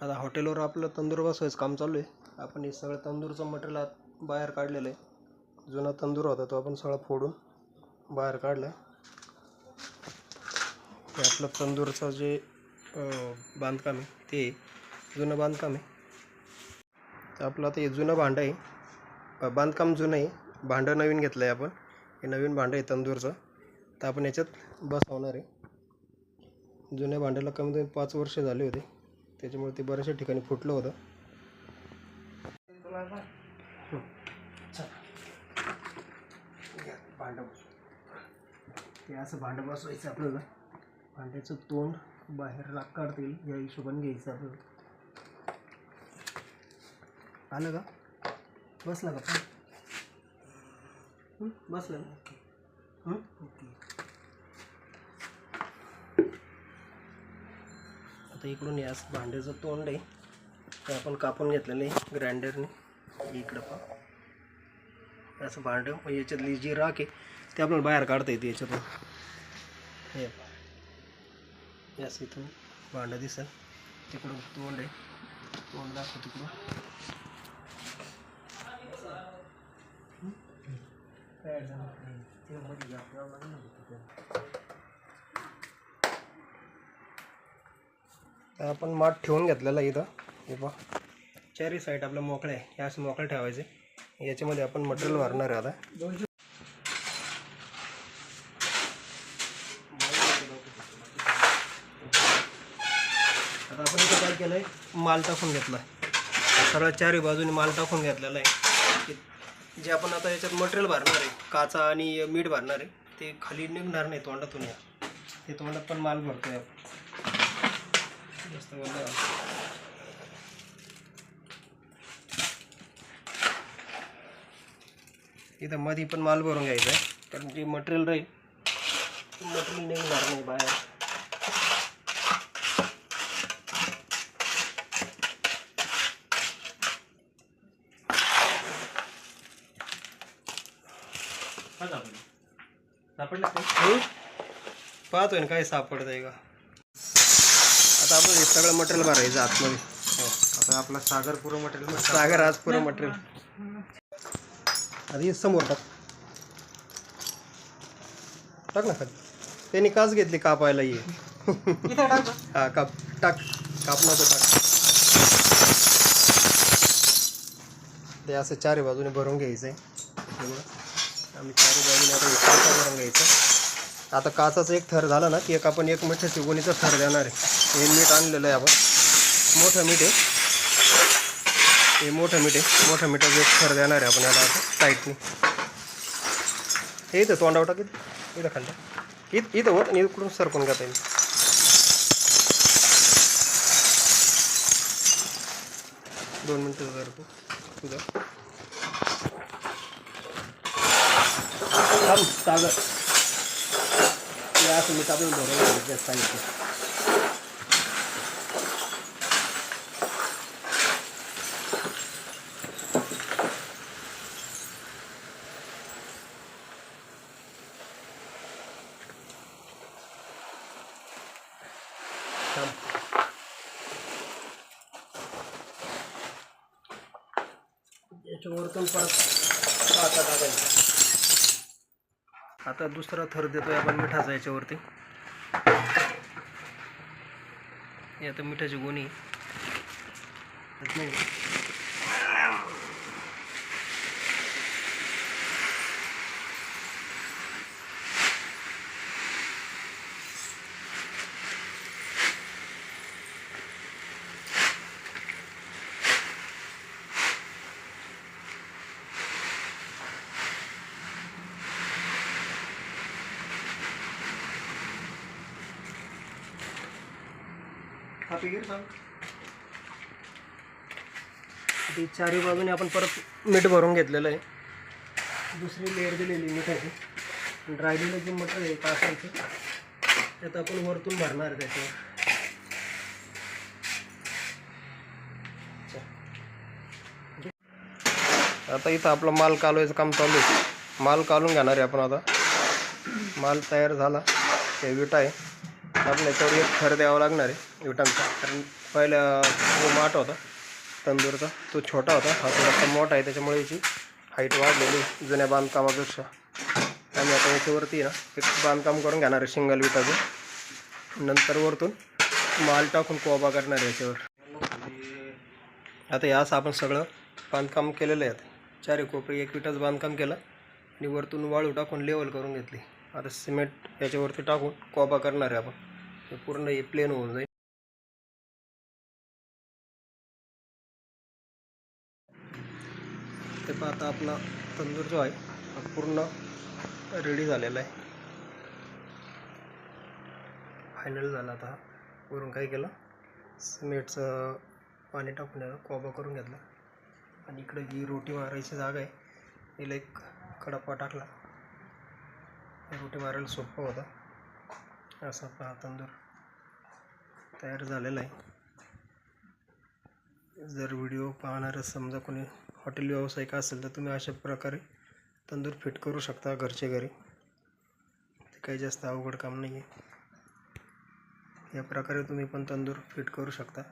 आता हॉटेलवर आपलं तंदूर बसवायचं काम चालू आहे. आपण हे सगळं तंदूरचं मटेरियल बाहेर काढलेलं आहे. जुना तंदूर होता तो आपण सगळा फोडून बाहेर काढला. हे आपलं तंदूरचं जे बांधकाम आहे ते जुनं बांधकाम आहे. आपलं आता हे जुनं भांडं आहे, बांधकाम जुनं आहे, भांडं नवीन घेतलं आहे आपण. हे नवीन भांडं आहे तंदूरचं, तर आपण याच्यात बसवणार आहे. जुन्या भांड्याला कमीत कमी 5 वर्ष झाले होते, त्याच्यामुळे ते बऱ्याचशा ठिकाणी फुटलं होतं. भांडं ते असं भांडं बसवायचं आपल्याला. भांड्याचं तोंड बाहेर लाग काढता येईल या हिशोबाने घ्यायचं आपल्याला. आलं का? बसला का? बसलं ना? आता इकडून या भांड्याचं तोंड आहे ते आपण कापून घेतलेलं आहे ग्राइंडरने. इकडं पण असं भांडं, याच्यातली जी राख आहे ते आपल्याला बाहेर काढता येते याच्यातून. हे असं इथून भांडं दिसेल, तिकडून तोंड आहे, तोंड दाखव तिकडून. आपण माठ ठेवून घेतलेला इथं. हे पहा, चारी साईड आपल्या मोकळ्या आहे, हे असं मोकळं ठेवायचे. याच्यामध्ये आपण मटेरियल भरणार आहे. आता आपण इथं काय केलं आहे, माल टाकून घेतला आहे. सगळ्या चारी बाजूने माल टाकून घेतलेला आहे. जे आपण आता याच्यात मटेरियल भरणार आहे, काचा आणि मीठ भरणार आहे, ते खाली निघणार नाही तोंडातून. या ते तोंडात पण माल भरतोय आपण. जास्त इथं मध्ये पण माल भरून घ्यायचा आहे, कारण जे मटेरियल राहील मटेरियल निघणार नाही बाहेर. पाहतोय ना काय सापडत आहे का. आता आपण हे सगळं मटेरियल भरायचं आतमध्ये. आता आपला सागर पुरं मटेरियल, सागर आज पुरं मटेरियल आधी समोर टाक ना खाली. त्यांनी काच घेतली कापायला. ये हा काप टाक, काप नको टाक. ते असं चारी बाजूने भरून घ्यायचं आहे. आम्ही चारी बाजूने आता काचा भरून घ्यायचं. आता काचाचा एक थर झाला ना की एक आपण एक मिठाची गोणीचा थर देणार आहे. हे मीठ आणलेलं आहे आपण, मोठं मीठ आहे हे, मोठं मीठ आहे. मोठं मिठाचं एक थर देणार आहे आपण याला आता साईडने. हे इथं तोंडावर टाक, इथं खाली इथं होत आणि इकडून सरकून घेता येईल. 2 मिनटं जर तुझं सागर असं मीठ आपण भरून सांगितलं. याच्यावरतून परत काचा टाकायचा. आता दुसरा थर देतोय आपण मिठाचा याच्यावरती. आता मिठाची गोणी नाही. ते चारी बाजूने आपण परत मीठ भरून घेतलेलं आहे. दुसरी लेअर दिलेली मिठाची. राहिलेलं जे मटेरियल आहे कासाचं त्यात आपण वरतून भरणार आहे त्याच्यावर. आता इथं आपला माल कालवायचं काम चालू आहे. माल कालून घेणार आहे आपण. आता माल तयार झाला, हे विटा आहे आपण याच्यावर एक थर द्यावा लागणार आहे विटांचा, कारण पहिला जो माठ होता तंदूरचा तो छोटा होता, हा थोडासा मोठा आहे, त्याच्यामुळे याची हाईट वाढलेली जुन्या बांधकामापेक्षा. आम्ही आता याच्यावरती ना एक बांधकाम करून घेणार आहे सिंगल विटाचं, नंतर वरतून माल टाकून कोबा करणार आहे याच्यावर. आता यास आपण सगळं बांधकाम केलेलं आहे. चारी कोपरी एक विटाचं बांधकाम केलं आणि वरतून वाळू टाकून लेवल करून घेतली. आता सिमेंट याच्यावरती टाकून कोबा करणार आहे आपण, हे पूर्ण हे प्लेन होऊन जाईल. ते पण आता आपला तंदूर जो आहे हा पूर्ण रेडी झालेला आहे, फायनल झाला. आता वरून काय केलं, सिमेंटचं पाणी टाकून याला कोबा करून घेतला आणि इकडे जी रोटी मारायची जागा आहे हिला एक कडपा टाकला, रोटी मारायला सोपं होता. असा आपला तंदूर तयार झालेला आहे. जर व्हिडिओ पाहणारं समजा कोणी हॉटेल व्यावसायिक असेल तर तुम्ही अशा प्रकारे तंदूर फिट करू शकता घरच्या घरी, ते काही जास्त अवघड काम नाही आहे. या प्रकारे तुम्ही पण तंदूर फिट करू शकता.